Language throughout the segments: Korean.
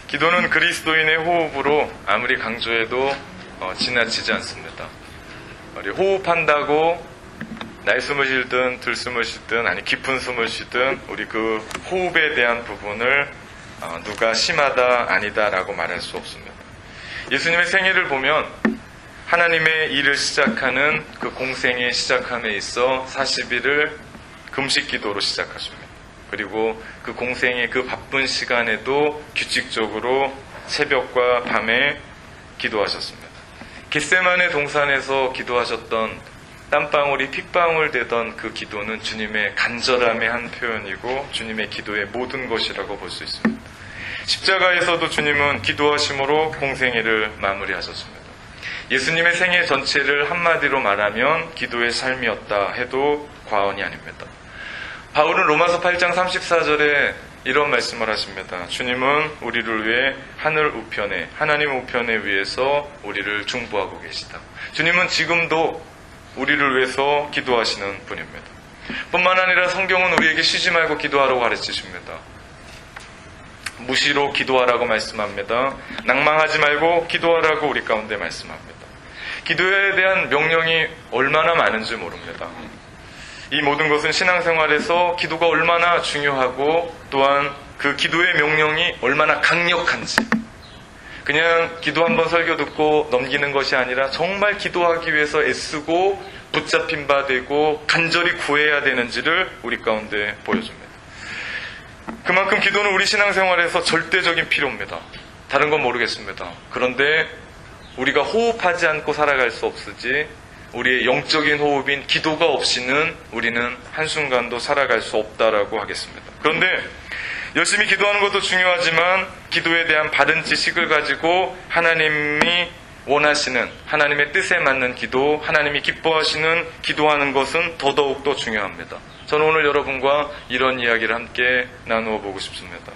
기도는 그리스도인의 호흡으로 아무리 강조해도 지나치지 않습니다. 우리 호흡한다고 날숨을 쉬든 들숨을 쉬든 아니 깊은 숨을 쉬든 우리 그 호흡에 대한 부분을 누가 심하다 아니다 라고 말할 수 없습니다. 예수님의 생애를 보면 하나님의 일을 시작하는 그 공생의 시작함에 있어 40일을 금식 기도로 시작하십니다. 그리고 그 공생의 그 바쁜 시간에도 규칙적으로 새벽과 밤에 기도하셨습니다. 겟세마네 동산에서 기도하셨던 땀방울이 핏방울 되던 그 기도는 주님의 간절함의 한 표현이고 주님의 기도의 모든 것이라고 볼 수 있습니다. 십자가에서도 주님은 기도하심으로 공생애를 마무리하셨습니다. 예수님의 생애 전체를 한마디로 말하면 기도의 삶이었다 해도 과언이 아닙니다. 바울은 로마서 8장 34절에 이런 말씀을 하십니다. 주님은 우리를 위해 하늘 우편에 하나님 우편에 위해서 우리를 중보하고 계시다. 주님은 지금도 우리를 위해서 기도하시는 분입니다. 뿐만 아니라 성경은 우리에게 쉬지 말고 기도하라고 가르치십니다. 무시로 기도하라고 말씀합니다. 낭망하지 말고 기도하라고 우리 가운데 말씀합니다. 기도에 대한 명령이 얼마나 많은지 모릅니다. 이 모든 것은 신앙생활에서 기도가 얼마나 중요하고 또한 그 기도의 명령이 얼마나 강력한지 그냥 기도 한번 설교 듣고 넘기는 것이 아니라 정말 기도하기 위해서 애쓰고 붙잡힌 바 되고 간절히 구해야 되는지를 우리 가운데 보여줍니다. 그만큼 기도는 우리 신앙생활에서 절대적인 필요입니다. 다른 건 모르겠습니다. 그런데 우리가 호흡하지 않고 살아갈 수 없으지 우리의 영적인 호흡인 기도가 없이는 우리는 한순간도 살아갈 수 없다라고 하겠습니다. 그런데 열심히 기도하는 것도 중요하지만 기도에 대한 바른 지식을 가지고 하나님이 원하시는 하나님의 뜻에 맞는 기도, 하나님이 기뻐하시는 기도하는 것은 더더욱 중요합니다. 저는 오늘 여러분과 이런 이야기를 함께 나누어 보고 싶습니다.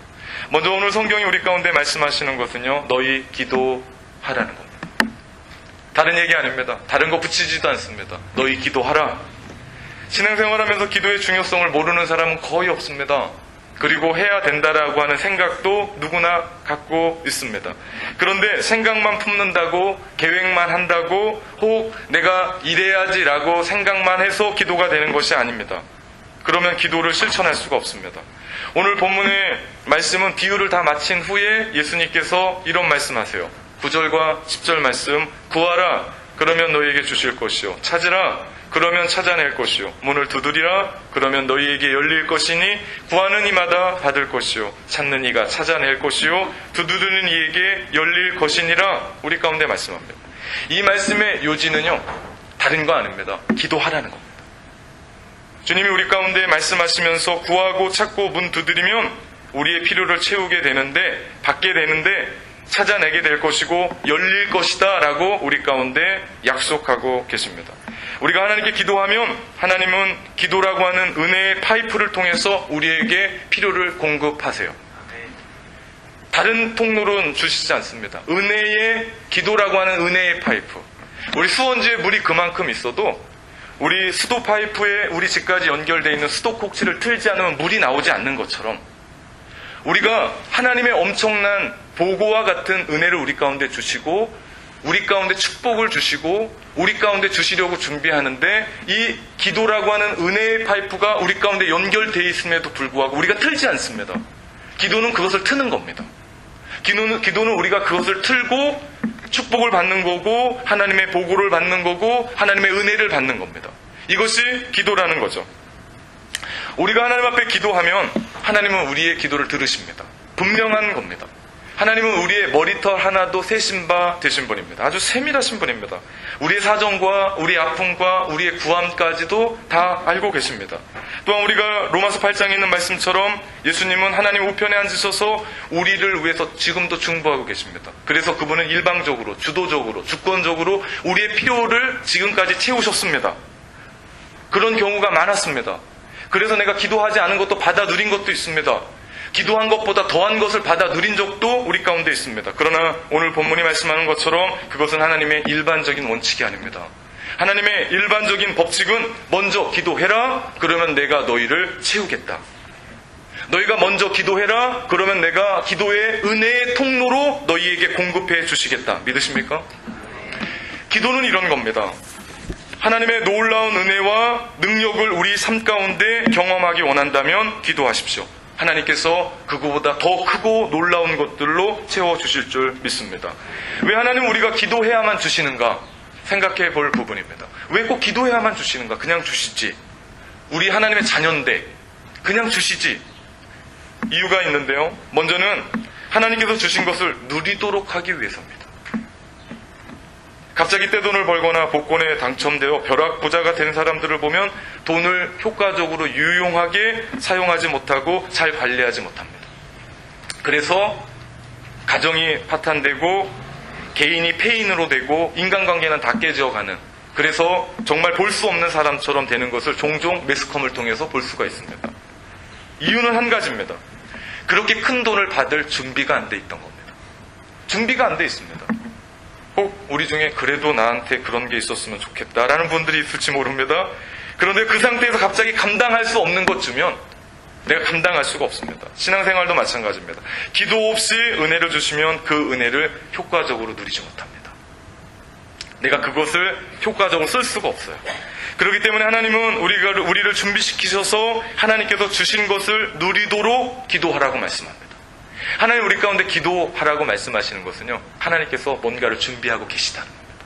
먼저 오늘 성경이 우리 가운데 말씀하시는 것은요, 너희 기도하라는 겁니다. 다른 얘기 아닙니다. 다른 거 붙이지도 않습니다. 너희 기도하라. 신앙생활하면서 기도의 중요성을 모르는 사람은 거의 없습니다. 그리고 해야 된다라고 하는 생각도 누구나 갖고 있습니다. 그런데 생각만 품는다고 계획만 한다고 혹 내가 이래야지라고 생각만 해서 기도가 되는 것이 아닙니다. 그러면 기도를 실천할 수가 없습니다. 오늘 본문의 말씀은 비유를 다 마친 후에 예수님께서 이런 말씀하세요. 9절과 10절 말씀. 구하라 그러면 너희에게 주실 것이요 찾으라 그러면 찾아낼 것이요 문을 두드리라 그러면 너희에게 열릴 것이니 구하는 이마다 받을 것이요 찾는 이가 찾아낼 것이요 두드리는 이에게 열릴 것이니라 우리 가운데 말씀합니다. 이 말씀의 요지는요 다른 거 아닙니다. 기도하라는 겁니다. 주님이 우리 가운데 말씀하시면서 구하고 찾고 문 두드리면 우리의 필요를 채우게 되는데 받게 되는데 찾아내게 될 것이고 열릴 것이다 라고 우리 가운데 약속하고 계십니다. 우리가 하나님께 기도하면 하나님은 기도라고 하는 은혜의 파이프를 통해서 우리에게 필요를 공급하세요. 다른 통로는 주시지 않습니다. 은혜의 기도라고 하는 은혜의 파이프. 우리 수원지에 물이 그만큼 있어도 우리 수도 파이프에 우리 집까지 연결되어 있는 수도꼭지를 틀지 않으면 물이 나오지 않는 것처럼 우리가 하나님의 엄청난 보고와 같은 은혜를 우리 가운데 주시고 우리 가운데 축복을 주시고 우리 가운데 주시려고 준비하는데 이 기도라고 하는 은혜의 파이프가 우리 가운데 연결되어 있음에도 불구하고 우리가 틀지 않습니다. 기도는 그것을 트는 겁니다. 기도는 우리가 그것을 틀고 축복을 받는 거고 하나님의 보고를 받는 거고 하나님의 은혜를 받는 겁니다. 이것이 기도라는 거죠. 우리가 하나님 앞에 기도하면 하나님은 우리의 기도를 들으십니다. 분명한 겁니다. 하나님은 우리의 머리털 하나도 세신 바 되신 분입니다. 아주 세밀하신 분입니다. 우리의 사정과 우리의 아픔과 우리의 구함까지도 다 알고 계십니다. 또한 우리가 로마서 8장에 있는 말씀처럼 예수님은 하나님 우편에 앉으셔서 우리를 위해서 지금도 중보하고 계십니다. 그래서 그분은 일방적으로, 주도적으로, 주권적으로 우리의 필요를 지금까지 채우셨습니다. 그런 경우가 많았습니다. 그래서 내가 기도하지 않은 것도 받아 누린 것도 있습니다. 기도한 것보다 더한 것을 받아 누린 적도 우리 가운데 있습니다. 그러나 오늘 본문이 말씀하는 것처럼 그것은 하나님의 일반적인 원칙이 아닙니다. 하나님의 일반적인 법칙은 먼저 기도해라. 그러면 내가 너희를 채우겠다. 너희가 먼저 기도해라. 그러면 내가 기도의 은혜의 통로로 너희에게 공급해 주시겠다. 믿으십니까? 기도는 이런 겁니다. 하나님의 놀라운 은혜와 능력을 우리 삶 가운데 경험하기 원한다면 기도하십시오. 하나님께서 그거보다 더 크고 놀라운 것들로 채워주실 줄 믿습니다. 왜 하나님 우리가 기도해야만 주시는가 생각해 볼 부분입니다. 왜 꼭 기도해야만 주시는가? 그냥 주시지. 우리 하나님의 자녀인데 그냥 주시지. 이유가 있는데요. 먼저는 하나님께서 주신 것을 누리도록 하기 위해서입니다. 갑자기 떼돈을 벌거나 복권에 당첨되어 벼락부자가 된 사람들을 보면 돈을 효과적으로 유용하게 사용하지 못하고 잘 관리하지 못합니다. 그래서 가정이 파탄되고 개인이 폐인으로 되고 인간관계는 다 깨져가는, 그래서 정말 볼 수 없는 사람처럼 되는 것을 종종 매스컴을 통해서 볼 수가 있습니다. 이유는 한 가지입니다. 그렇게 큰 돈을 받을 준비가 안 돼 있던 겁니다. 준비가 안 돼 있습니다. 꼭 우리 중에 그래도 나한테 그런 게 있었으면 좋겠다라는 분들이 있을지 모릅니다. 그런데 그 상태에서 갑자기 감당할 수 없는 것 주면 내가 감당할 수가 없습니다. 신앙생활도 마찬가지입니다. 기도 없이 은혜를 주시면 그 은혜를 효과적으로 누리지 못합니다. 내가 그것을 효과적으로 쓸 수가 없어요. 그렇기 때문에 하나님은 우리를 준비시키셔서 하나님께서 주신 것을 누리도록 기도하라고 말씀합니다. 하나님 우리 가운데 기도하라고 말씀하시는 것은요, 하나님께서 뭔가를 준비하고 계시다는 겁니다.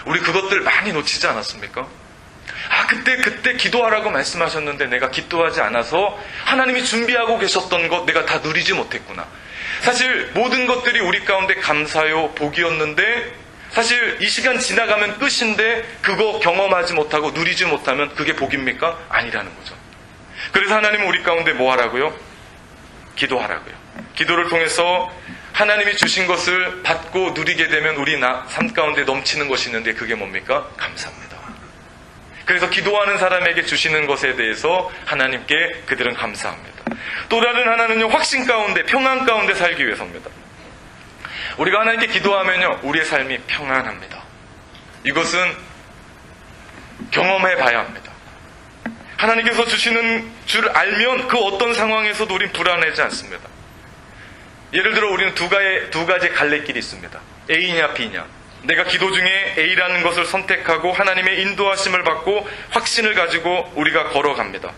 우리 그것들 많이 놓치지 않았습니까? 그때 기도하라고 말씀하셨는데 내가 기도하지 않아서 하나님이 준비하고 계셨던 것 내가 다 누리지 못했구나. 사실 모든 것들이 우리 가운데 감사요 복이었는데 사실 이 시간 지나가면 끝인데 그거 경험하지 못하고 누리지 못하면 그게 복입니까? 아니라는 거죠. 그래서 하나님은 우리 가운데 뭐 하라고요? 기도하라고요. 기도를 통해서 하나님이 주신 것을 받고 누리게 되면 우리 삶 가운데 넘치는 것이 있는데 그게 뭡니까? 감사합니다. 그래서 기도하는 사람에게 주시는 것에 대해서 하나님께 그들은 감사합니다. 또 다른 하나는요, 확신 가운데, 평안 가운데 살기 위해서입니다. 우리가 하나님께 기도하면요, 우리의 삶이 평안합니다. 이것은 경험해 봐야 합니다. 하나님께서 주시는 줄 알면 그 어떤 상황에서도 우린 불안하지 않습니다. 예를 들어 우리는 두 가지 갈래길이 있습니다. A냐 B냐. 내가 기도 중에 A라는 것을 선택하고 하나님의 인도하심을 받고 확신을 가지고 우리가 걸어갑니다.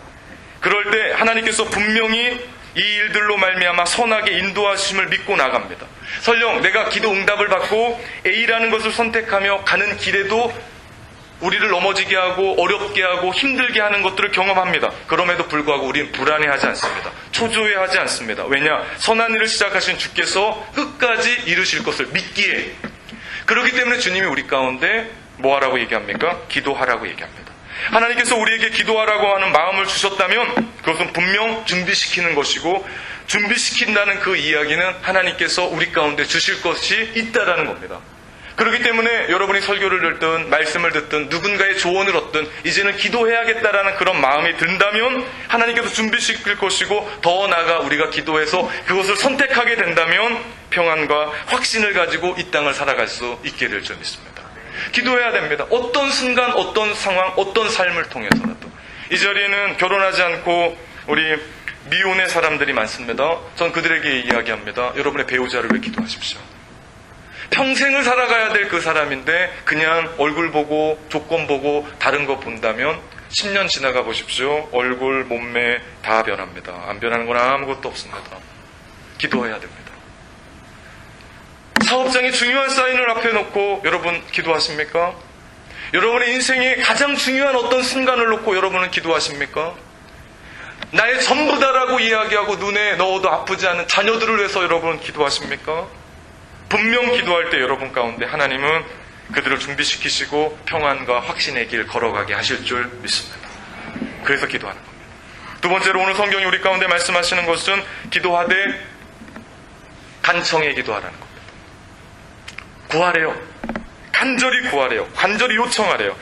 그럴 때 하나님께서 분명히 이 일들로 말미암아 선하게 인도하심을 믿고 나갑니다. 설령 내가 기도 응답을 받고 A라는 것을 선택하며 가는 길에도 우리를 넘어지게 하고 어렵게 하고 힘들게 하는 것들을 경험합니다. 그럼에도 불구하고 우리는 불안해하지 않습니다. 초조해하지 않습니다. 왜냐? 선한 일을 시작하신 주께서 끝까지 이루실 것을 믿기에. 그렇기 때문에 주님이 우리 가운데 뭐 하라고 얘기합니까? 기도하라고 얘기합니다. 하나님께서 우리에게 기도하라고 하는 마음을 주셨다면 그것은 분명 준비시키는 것이고, 준비시킨다는 그 이야기는 하나님께서 우리 가운데 주실 것이 있다라는 겁니다. 그렇기 때문에 여러분이 설교를 듣든 말씀을 듣든 누군가의 조언을 얻든 이제는 기도해야겠다라는 그런 마음이 든다면 하나님께서 준비시킬 것이고, 더 나아가 우리가 기도해서 그것을 선택하게 된다면 평안과 확신을 가지고 이 땅을 살아갈 수 있게 될 줄 믿습니다. 기도해야 됩니다. 어떤 순간, 어떤 상황, 어떤 삶을 통해서라도. 이 자리에는 결혼하지 않고 우리 미혼의 사람들이 많습니다. 전 그들에게 이야기합니다. 여러분의 배우자를 위해 기도하십시오. 평생을 살아가야 될 그 사람인데 그냥 얼굴 보고 조건 보고 다른 거 본다면 10년 지나가 보십시오. 얼굴, 몸매 다 변합니다. 안 변하는 건 아무것도 없습니다. 기도해야 됩니다. 사업장에 중요한 사인을 앞에 놓고 여러분 기도하십니까? 여러분의 인생에 가장 중요한 어떤 순간을 놓고 여러분은 기도하십니까? 나의 전부다라고 이야기하고 눈에 넣어도 아프지 않은 자녀들을 위해서 여러분 기도하십니까? 분명 기도할 때 여러분 가운데 하나님은 그들을 준비시키시고 평안과 확신의 길 걸어가게 하실 줄 믿습니다. 그래서 기도하는 겁니다. 두 번째로 오늘 성경이 우리 가운데 말씀하시는 것은 기도하되 간청에 기도하라는 겁니다. 구하래요. 간절히 구하래요. 간절히 요청하래요.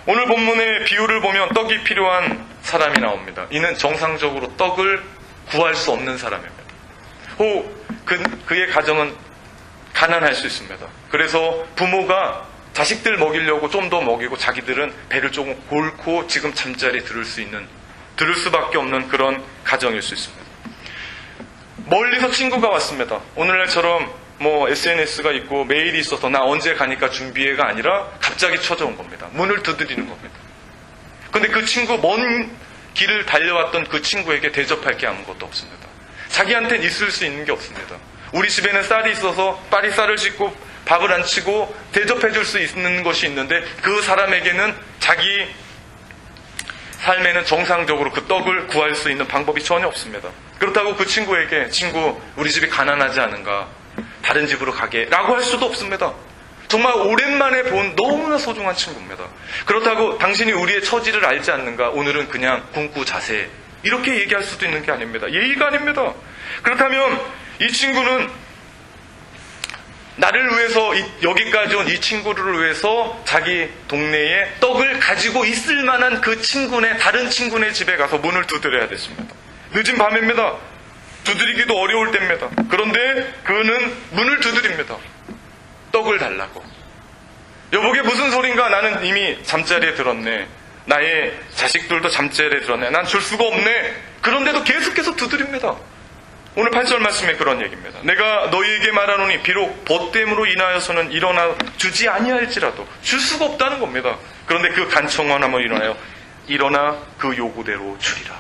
오늘 본문의 비유를 보면 떡이 필요한 사람이 나옵니다. 이는 정상적으로 떡을 구할 수 없는 사람입니다. 그의 가정은 가난할 수 있습니다. 그래서 부모가 자식들 먹이려고 좀 더 먹이고 자기들은 배를 조금 골고 지금 잠자리 들을 수밖에 없는 그런 가정일 수 있습니다. 멀리서 친구가 왔습니다. 오늘날처럼 SNS가 있고 메일이 있어서 나 언제 가니까 준비해가 아니라 갑자기 찾아온 겁니다. 문을 두드리는 겁니다. 근데 그 친구, 먼 길을 달려왔던 그 친구에게 대접할 게 아무것도 없습니다. 자기한테는 있을 수 있는 게 없습니다. 우리 집에는 쌀이 있어서 빨리 쌀을 씻고 밥을 안 치고 대접해 줄 수 있는 것이 있는데 그 사람에게는 자기 삶에는 정상적으로 그 떡을 구할 수 있는 방법이 전혀 없습니다. 그렇다고 그 친구에게 친구 우리 집이 가난하지 않은가 다른 집으로 가게 라고 할 수도 없습니다. 정말 오랜만에 본 너무나 소중한 친구입니다. 그렇다고 당신이 우리의 처지를 알지 않는가 오늘은 그냥 굶고 자세 이렇게 얘기할 수도 있는 게 아닙니다. 예의가 아닙니다. 그렇다면 이 친구는 나를 위해서 여기까지 온 이 친구를 위해서 자기 동네에 떡을 가지고 있을 만한 그 친구네 다른 친구네 집에 가서 문을 두드려야 됐습니다. 늦은 밤입니다. 두드리기도 어려울 때입니다. 그런데 그는 문을 두드립니다. 떡을 달라고. 여보게 무슨 소린가 나는 이미 잠자리에 들었네. 나의 자식들도 잠자리에 들었네. 난 줄 수가 없네. 그런데도 계속해서 두드립니다. 오늘 8절 말씀에 그런 얘기입니다. 내가 너희에게 말하노니 비록 벗됨으로 인하여서는 일어나 주지 아니할지라도 줄 수가 없다는 겁니다. 그런데 그 간청함으로 인하여 일어나 그 요구대로 주리라.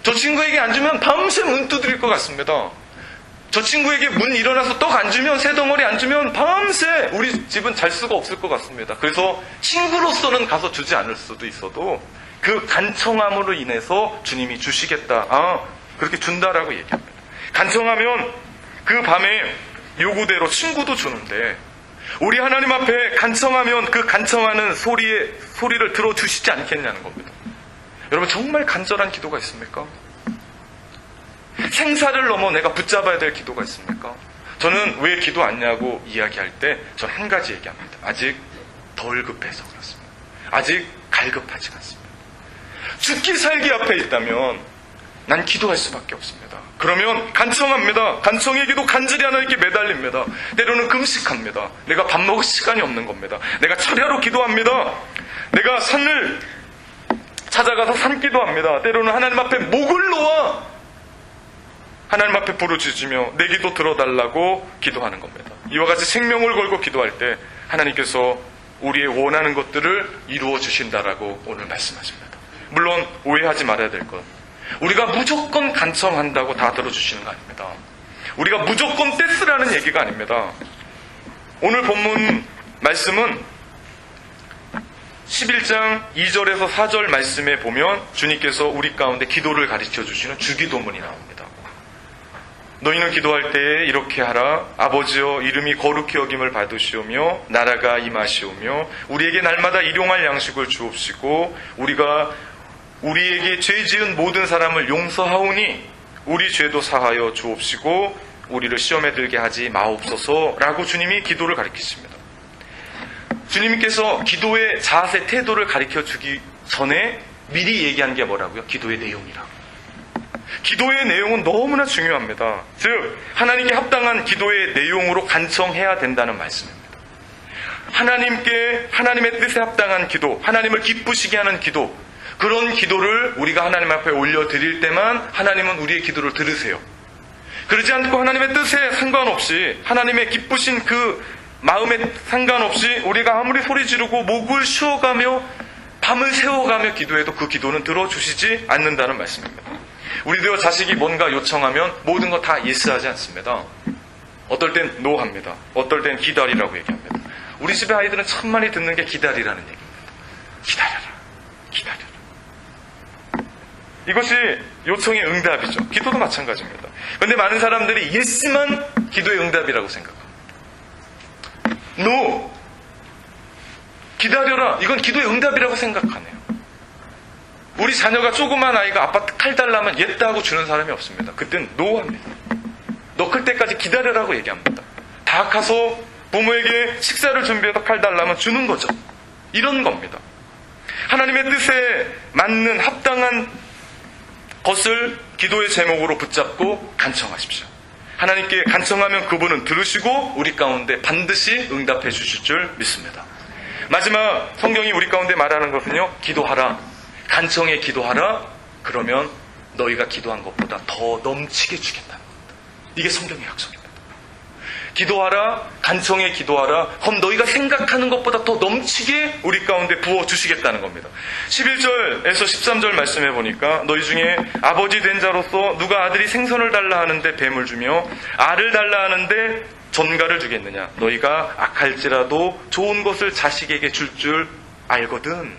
저 친구에게 안 주면 밤새 문 두드릴 것 같습니다. 저 친구에게 문 일어나서 떡 안 주면 새 덩어리 안 주면 밤새 우리 집은 잘 수가 없을 것 같습니다. 그래서 친구로서는 가서 주지 않을 수도 있어도 그 간청함으로 인해서 주님이 주시겠다. 그렇게 준다라고 얘기합니다. 간청하면 그 밤에 요구대로 친구도 주는데 우리 하나님 앞에 간청하면 그 간청하는 소리를 들어주시지 않겠냐는 겁니다. 여러분 정말 간절한 기도가 있습니까? 생사를 넘어 내가 붙잡아야 될 기도가 있습니까? 저는 왜 기도 않냐고 이야기할 때 전 한 가지 얘기합니다. 아직 덜 급해서 그렇습니다. 아직 갈급하지 않습니다. 죽기 살기 앞에 있다면 난 기도할 수밖에 없습니다. 그러면 간청합니다. 간청의 기도 간절히 하나님께 매달립니다. 때로는 금식합니다. 내가 밥 먹을 시간이 없는 겁니다. 내가 철야로 기도합니다. 내가 산을 찾아가서 산기도합니다. 때로는 하나님 앞에 목을 놓아 하나님 앞에 부르짖으며 내 기도 들어달라고 기도하는 겁니다. 이와 같이 생명을 걸고 기도할 때 하나님께서 우리의 원하는 것들을 이루어 주신다라고 오늘 말씀하십니다. 물론 오해하지 말아야 될 것, 우리가 무조건 간청한다고 다 들어주시는 거 아닙니다. 우리가 무조건 떼쓰라는 얘기가 아닙니다. 오늘 본문 말씀은 11장 2절에서 4절 말씀에 보면 주님께서 우리 가운데 기도를 가르쳐 주시는 주기도문이 나옵니다. 너희는 기도할 때에 이렇게 하라. 아버지여 이름이 거룩히 여김을 받으시오며 나라가 임하시오며 우리에게 날마다 일용할 양식을 주옵시고 우리가 우리에게 죄 지은 모든 사람을 용서하오니 우리 죄도 사하여 주옵시고 우리를 시험에 들게 하지 마옵소서라고 주님이 기도를 가르치십니다. 주님께서 기도의 자세, 태도를 가르쳐 주기 전에 미리 얘기한 게 뭐라고요? 기도의 내용이라고. 기도의 내용은 너무나 중요합니다. 즉 하나님께 합당한 기도의 내용으로 간청해야 된다는 말씀입니다. 하나님께 하나님의 뜻에 합당한 기도, 하나님을 기쁘시게 하는 기도, 그런 기도를 우리가 하나님 앞에 올려드릴 때만 하나님은 우리의 기도를 들으세요. 그러지 않고 하나님의 뜻에 상관없이 하나님의 기쁘신 그 마음에 상관없이 우리가 아무리 소리 지르고 목을 쉬어가며 밤을 새워가며 기도해도 그 기도는 들어주시지 않는다는 말씀입니다. 우리도 자식이 뭔가 요청하면 모든 거 다 예스하지 않습니다. 어떨 땐 노합니다. 어떨 땐 기다리라고 얘기합니다. 우리 집의 아이들은 참 많이 듣는 게 기다리라는 얘기입니다. 기다려라. 기다려라. 이것이 요청의 응답이죠. 기도도 마찬가지입니다. 그런데 많은 사람들이 예스만 기도의 응답이라고 생각합니다. No! 기다려라. 이건 기도의 응답이라고 생각하네요. 우리 자녀가 조그만 아이가 아빠 칼 달라면 예다 하고 주는 사람이 없습니다. 그땐 no 합니다. 너 클 때까지 기다려라고 얘기합니다. 다 가서 부모에게 식사를 준비해서 칼 달라면 주는 거죠. 이런 겁니다. 하나님의 뜻에 맞는 합당한 것을 기도의 제목으로 붙잡고 간청하십시오. 하나님께 간청하면 그분은 들으시고 우리 가운데 반드시 응답해 주실 줄 믿습니다. 마지막 성경이 우리 가운데 말하는 것은요, 기도하라. 간청에 기도하라. 그러면 너희가 기도한 것보다 더 넘치게 주겠다는 겁니다. 이게 성경의 약속입니다. 기도하라, 간청에 기도하라. 그럼 너희가 생각하는 것보다 더 넘치게 우리 가운데 부어주시겠다는 겁니다. 11절에서 13절 말씀해 보니까 너희 중에 아버지 된 자로서 누가 아들이 생선을 달라 하는데 뱀을 주며 알을 달라 하는데 전갈을 주겠느냐. 너희가 악할지라도 좋은 것을 자식에게 줄 알거든.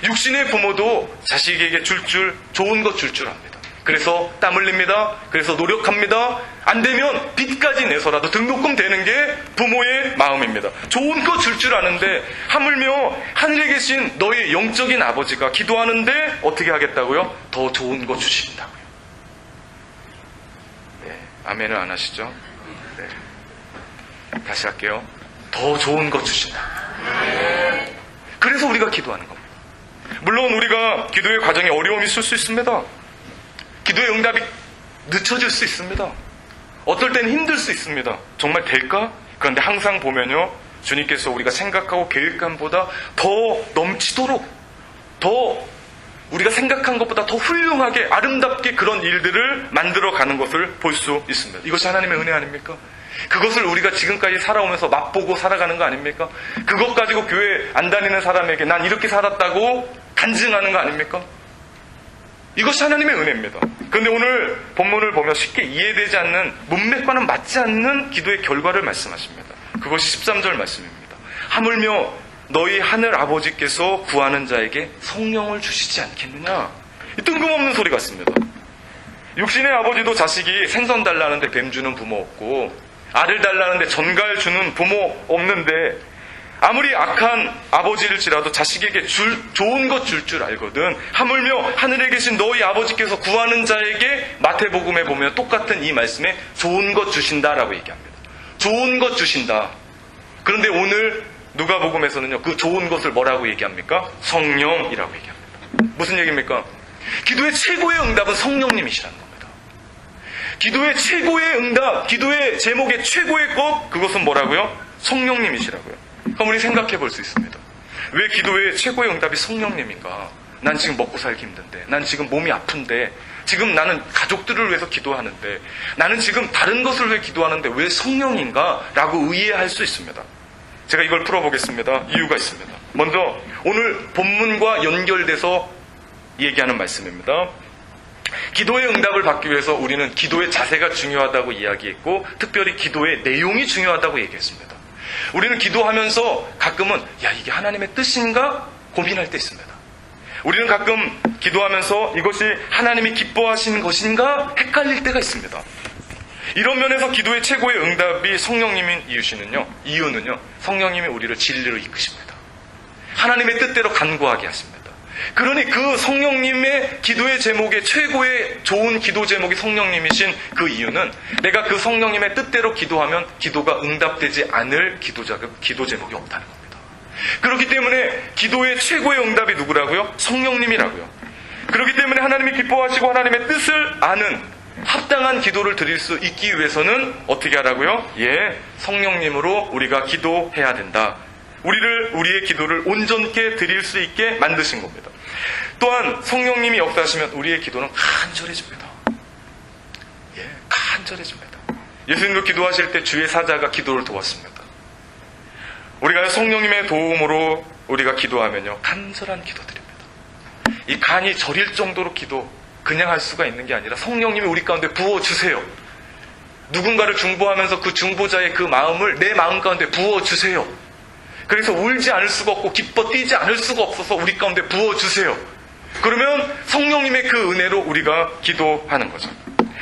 육신의 부모도 자식에게 좋은 것 줄 줄 압니다. 그래서 땀 흘립니다. 그래서 노력합니다. 안 되면 빚까지 내서라도 등록금 되는 게 부모의 마음입니다. 좋은 거 줄 아는데 하물며 하늘에 계신 너희 영적인 아버지가 기도하는데 어떻게 하겠다고요? 더 좋은 거 주신다고요. 네, 아멘을 안 하시죠? 네. 다시 할게요. 더 좋은 거 주신다. 그래서 우리가 기도하는 겁니다. 물론 우리가 기도의 과정에 어려움이 있을 수 있습니다. 기도의 응답이 늦춰질 수 있습니다. 어떨 때는 힘들 수 있습니다. 정말 될까? 그런데 항상 보면요, 주님께서 우리가 생각하고 계획한 보다 더 넘치도록, 더 우리가 생각한 것보다 더 훌륭하게 아름답게 그런 일들을 만들어가는 것을 볼 수 있습니다. 이것이 하나님의 은혜 아닙니까? 그것을 우리가 지금까지 살아오면서 맛보고 살아가는 거 아닙니까? 그것 가지고 교회 안 다니는 사람에게 난 이렇게 살았다고 간증하는 거 아닙니까? 이것이 하나님의 은혜입니다. 그런데 오늘 본문을 보면 쉽게 이해되지 않는, 문맥과는 맞지 않는 기도의 결과를 말씀하십니다. 그것이 13절 말씀입니다. 하물며 너희 하늘 아버지께서 구하는 자에게 성령을 주시지 않겠느냐. 이 뜬금없는 소리 같습니다. 육신의 아버지도 자식이 생선 달라는데 뱀 주는 부모 없고, 알을 달라는데 전갈 주는 부모 없는데, 아무리 악한 아버지일지라도 자식에게 좋은 것 줄 알거든. 하물며 하늘에 계신 너희 아버지께서 구하는 자에게 마태복음에 보면 똑같은 이 말씀에 좋은 것 주신다라고 얘기합니다. 좋은 것 주신다. 그런데 오늘 누가복음에서는요, 그 좋은 것을 뭐라고 얘기합니까? 성령이라고 얘기합니다. 무슨 얘기입니까? 기도의 최고의 응답은 성령님이시라는 겁니다. 기도의 최고의 응답, 기도의 제목의 최고의 것, 그것은 뭐라고요? 성령님이시라고요. 그럼 우리 생각해 볼 수 있습니다. 왜 기도의 최고의 응답이 성령님인가? 난 지금 먹고 살기 힘든데, 난 지금 몸이 아픈데, 지금 나는 가족들을 위해서 기도하는데, 나는 지금 다른 것을 위해 기도하는데 왜 성령인가? 라고 의아할 수 있습니다. 제가 이걸 풀어보겠습니다. 이유가 있습니다. 먼저 오늘 본문과 연결돼서 얘기하는 말씀입니다. 기도의 응답을 받기 위해서 우리는 기도의 자세가 중요하다고 이야기했고, 특별히 기도의 내용이 중요하다고 얘기했습니다. 우리는 기도하면서 가끔은 이게 하나님의 뜻인가 고민할 때 있습니다. 우리는 가끔 기도하면서 이것이 하나님이 기뻐하시는 것인가 헷갈릴 때가 있습니다. 이런 면에서 기도의 최고의 응답이 성령님인 이유는요, 성령님이 우리를 진리로 이끄십니다. 하나님의 뜻대로 간구하게 하십니다. 그러니 그 성령님의 기도의 제목의 최고의 좋은 기도 제목이 성령님이신 그 이유는, 내가 그 성령님의 뜻대로 기도하면 기도가 응답되지 않을 기도 제목이 없다는 겁니다. 그렇기 때문에 기도의 최고의 응답이 누구라고요? 성령님이라고요. 그렇기 때문에 하나님이 기뻐하시고 하나님의 뜻을 아는 합당한 기도를 드릴 수 있기 위해서는 어떻게 하라고요? 성령님으로 우리가 기도해야 된다. 우리의 기도를 온전케 드릴 수 있게 만드신 겁니다. 또한 성령님이 역사하시면 우리의 기도는 간절해집니다. 간절해집니다. 예수님도 기도하실 때 주의 사자가 기도를 도왔습니다. 우리가 성령님의 도움으로 우리가 기도하면요, 간절한 기도드립니다. 이 간이 저릴 정도로 기도 그냥 할 수가 있는 게 아니라 성령님이 우리 가운데 부어주세요. 누군가를 중보하면서 그 중보자의 그 마음을 내 마음 가운데 부어주세요. 그래서 울지 않을 수가 없고 기뻐 뛰지 않을 수가 없어서 우리 가운데 부어주세요. 그러면 성령님의 그 은혜로 우리가 기도하는 거죠.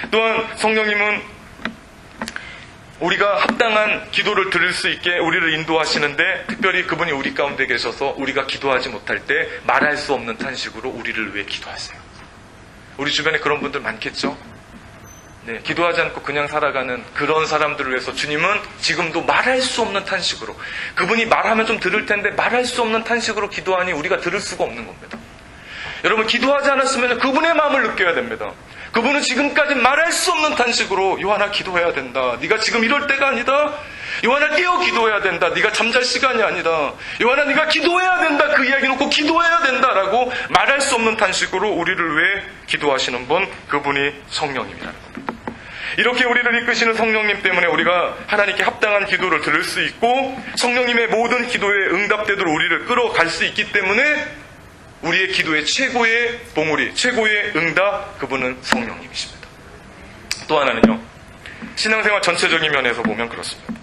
또한 성령님은 우리가 합당한 기도를 드릴 수 있게 우리를 인도하시는데, 특별히 그분이 우리 가운데 계셔서 우리가 기도하지 못할 때 말할 수 없는 탄식으로 우리를 위해 기도하세요. 우리 주변에 그런 분들 많겠죠? 기도하지 않고 그냥 살아가는 그런 사람들을 위해서 주님은 지금도 말할 수 없는 탄식으로, 그분이 말하면 좀 들을 텐데 말할 수 없는 탄식으로 기도하니 우리가 들을 수가 없는 겁니다. 여러분, 기도하지 않았으면 그분의 마음을 느껴야 됩니다. 그분은 지금까지 말할 수 없는 탄식으로 요한아 기도해야 된다. 네가 지금 이럴 때가 아니다. 요한아 깨어 기도해야 된다. 네가 잠잘 시간이 아니다. 요한아 네가 기도해야 된다. 그 이야기 놓고 기도해야 된다라고 말할 수 없는 탄식으로 우리를 위해 기도하시는 분, 그분이 성령님이라는 겁니다. 이렇게 우리를 이끄시는 성령님 때문에 우리가 하나님께 합당한 기도를 들을 수 있고 성령님의 모든 기도에 응답되도록 우리를 끌어갈 수 있기 때문에 우리의 기도의 최고의 봉우리, 최고의 응답, 그분은 성령님이십니다. 또 하나는요, 신앙생활 전체적인 면에서 보면 그렇습니다.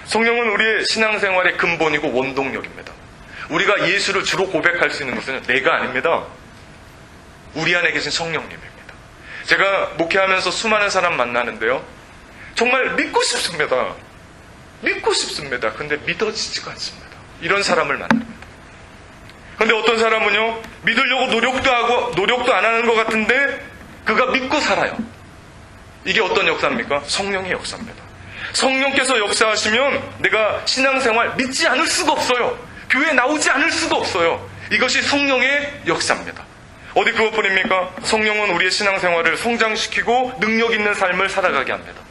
성령은 우리의 신앙생활의 근본이고 원동력입니다. 우리가 예수를 주로 고백할 수 있는 것은 내가 아닙니다. 우리 안에 계신 성령님입니다. 제가 목회하면서 수많은 사람 만나는데요, 정말 믿고 싶습니다. 믿고 싶습니다. 근데 믿어지지가 않습니다. 이런 사람을 만납니다. 근데 어떤 사람은요, 믿으려고 노력도 안 하는 것 같은데 그가 믿고 살아요. 이게 어떤 역사입니까? 성령의 역사입니다. 성령께서 역사하시면 내가 신앙생활 믿지 않을 수가 없어요. 교회에 나오지 않을 수가 없어요. 이것이 성령의 역사입니다. 어디 그것뿐입니까? 성령은 우리의 신앙생활을 성장시키고 능력 있는 삶을 살아가게 합니다.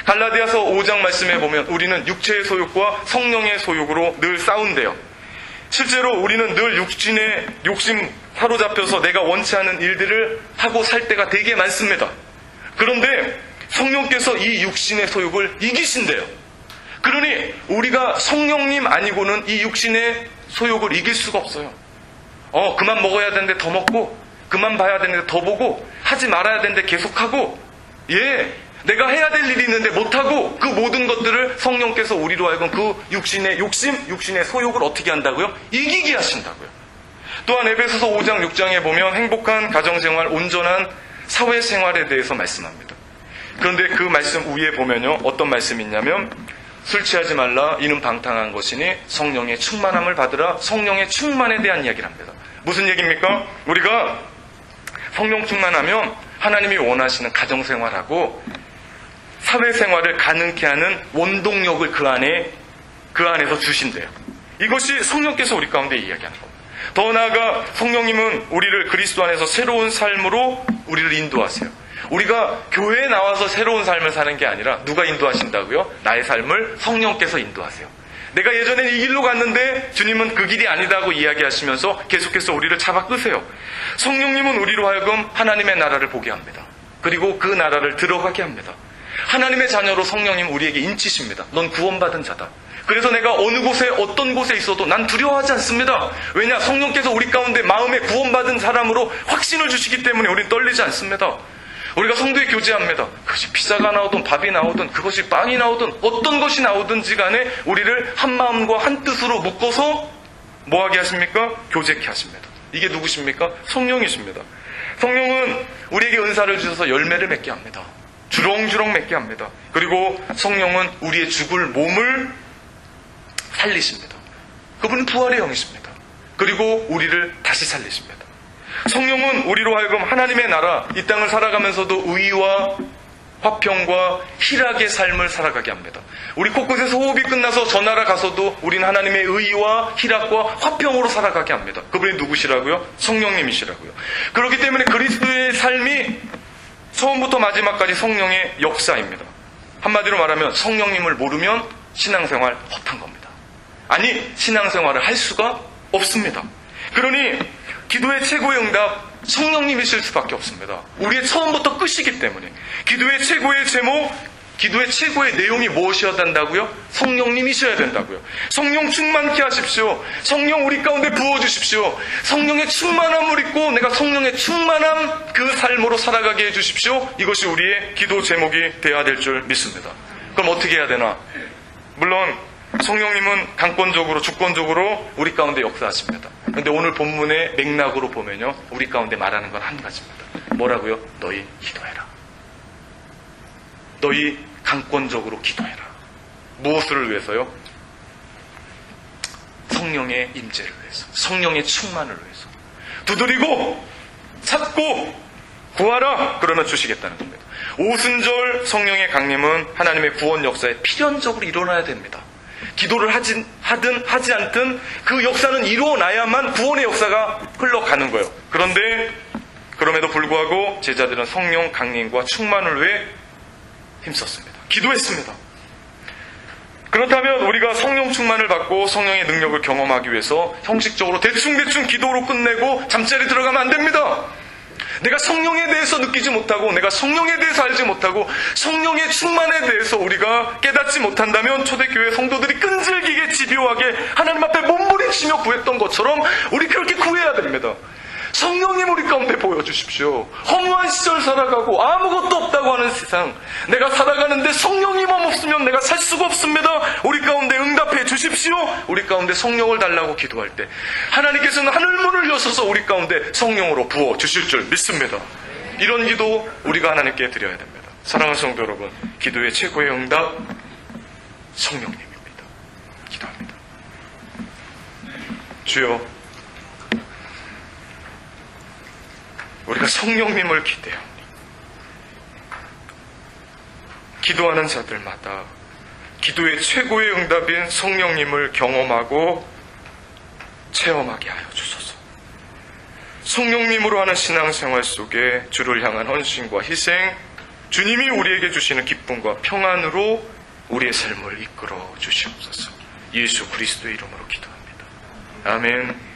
갈라디아서 5장 말씀에 보면 우리는 육체의 소욕과 성령의 소욕으로 늘 싸운대요. 실제로 우리는 늘 육신의 욕심 사로잡혀서 내가 원치 않은 일들을 하고 살 때가 되게 많습니다. 그런데 성령께서 이 육신의 소욕을 이기신대요. 그러니 우리가 성령님 아니고는 이 육신의 소욕을 이길 수가 없어요. 그만 먹어야 되는데 더 먹고, 그만 봐야 되는데 더 보고, 하지 말아야 되는데 계속하고, 내가 해야 될 일이 있는데 못하고, 그 모든 것들을 성령께서 우리로 하여금 그 육신의 욕심, 육신의 소욕을 어떻게 한다고요? 이기게 하신다고요. 또한 에베소서 5장 6장에 보면 행복한 가정생활, 온전한 사회생활에 대해서 말씀합니다. 그런데 그 말씀 위에 보면요, 어떤 말씀이 있냐면 술 취하지 말라, 이는 방탕한 것이니 성령의 충만함을 받으라. 성령의 충만에 대한 이야기를 합니다. 무슨 얘기입니까? 우리가 성령 충만하면 하나님이 원하시는 가정생활하고 사회생활을 가능케 하는 원동력을 그 안에서 주신대요. 이것이 성령께서 우리 가운데 이야기하는 겁니다. 더 나아가 성령님은 우리를 그리스도 안에서 새로운 삶으로 우리를 인도하세요. 우리가 교회에 나와서 새로운 삶을 사는 게 아니라 누가 인도하신다고요? 나의 삶을 성령께서 인도하세요. 내가 예전에 이 길로 갔는데 주님은 그 길이 아니다고 이야기하시면서 계속해서 우리를 잡아 끄세요. 성령님은 우리로 하여금 하나님의 나라를 보게 합니다. 그리고 그 나라를 들어가게 합니다. 하나님의 자녀로 성령님 우리에게 인치십니다. 넌 구원받은 자다. 그래서 내가 어느 곳에 어떤 곳에 있어도 난 두려워하지 않습니다. 왜냐? 성령께서 우리 가운데 마음에 구원받은 사람으로 확신을 주시기 때문에 우리는 떨리지 않습니다. 우리가 성도에 교제합니다. 그것이 피자가 나오든 밥이 나오든 그것이 빵이 나오든 어떤 것이 나오든지 간에 우리를 한 마음과 한 뜻으로 묶어서 뭐하게 하십니까? 교제케 하십니다. 이게 누구십니까? 성령이십니다. 성령은 우리에게 은사를 주셔서 열매를 맺게 합니다. 주렁주렁 맺게 합니다. 그리고 성령은 우리의 죽을 몸을 살리십니다. 그분은 부활의 영이십니다. 그리고 우리를 다시 살리십니다. 성령은 우리로 하여금 하나님의 나라, 이 땅을 살아가면서도 의와 화평과 희락의 삶을 살아가게 합니다. 우리 곳곳에서 호흡이 끝나서 저 나라 가서도 우리는 하나님의 의와 희락과 화평으로 살아가게 합니다. 그분이 누구시라고요? 성령님이시라고요. 그렇기 때문에 그리스도의 삶이 처음부터 마지막까지 성령의 역사입니다. 한마디로 말하면 성령님을 모르면 신앙생활 헛한 겁니다. 아니, 신앙생활을 할 수가 없습니다. 그러니 기도의 최고의 응답, 성령님이실 수밖에 없습니다. 우리의 처음부터 끝이기 때문에. 기도의 최고의 제목, 기도의 최고의 내용이 무엇이어야 된다고요? 성령님이셔야 된다고요. 성령 충만케 하십시오. 성령 우리 가운데 부어주십시오. 성령의 충만함을 입고 내가 성령의 충만함 그 삶으로 살아가게 해주십시오. 이것이 우리의 기도 제목이 되어야 될 줄 믿습니다. 그럼 어떻게 해야 되나? 물론 성령님은 강권적으로 주권적으로 우리 가운데 역사하십니다. 그런데 오늘 본문의 맥락으로 보면요, 우리 가운데 말하는 건 한 가지입니다. 뭐라고요? 너희 기도해라. 너희 강권적으로 기도해라. 무엇을 위해서요? 성령의 임재를 위해서, 성령의 충만을 위해서. 두드리고 찾고 구하라. 그러면 주시겠다는 겁니다. 오순절 성령의 강림은 하나님의 구원 역사에 필연적으로 일어나야 됩니다. 기도를 하든 하지 않든 그 역사는 이루어나야만 구원의 역사가 흘러가는 거예요. 그런데 그럼에도 불구하고 제자들은 성령 강림과 충만을 위해 힘썼습니다. 기도했습니다. 그렇다면 우리가 성령 충만을 받고 성령의 능력을 경험하기 위해서 형식적으로 대충 기도로 끝내고 잠자리 들어가면 안 됩니다. 내가 성령에 대해서 느끼지 못하고 내가 성령에 대해서 알지 못하고 성령의 충만에 대해서 우리가 깨닫지 못한다면 초대교회 성도들이 끈질기게 집요하게 하나님 앞에 몸부림치며 구했던 것처럼 우리 그렇게 구해야 됩니다. 성령님 우리 가운데 보여주십시오. 허무한 시절 살아가고 아무것도 없다고 하는 세상, 내가 살아가는데 성령님만 없으면 내가 살 수가 없습니다. 우리 가운데 응답해 주십시오. 우리 가운데 성령을 달라고 기도할 때 하나님께서는 하늘문을 여셔서 우리 가운데 성령으로 부어 주실 줄 믿습니다. 이런 기도 우리가 하나님께 드려야 됩니다. 사랑하는 성도 여러분, 기도의 최고의 응답 성령님입니다. 기도합니다. 주여, 우리가 성령님을 기대합니다. 기도하는 자들마다 기도의 최고의 응답인 성령님을 경험하고 체험하게 하여 주소서. 성령님으로 하는 신앙생활 속에 주를 향한 헌신과 희생, 주님이 우리에게 주시는 기쁨과 평안으로 우리의 삶을 이끌어 주시옵소서. 예수 그리스도의 이름으로 기도합니다. 아멘.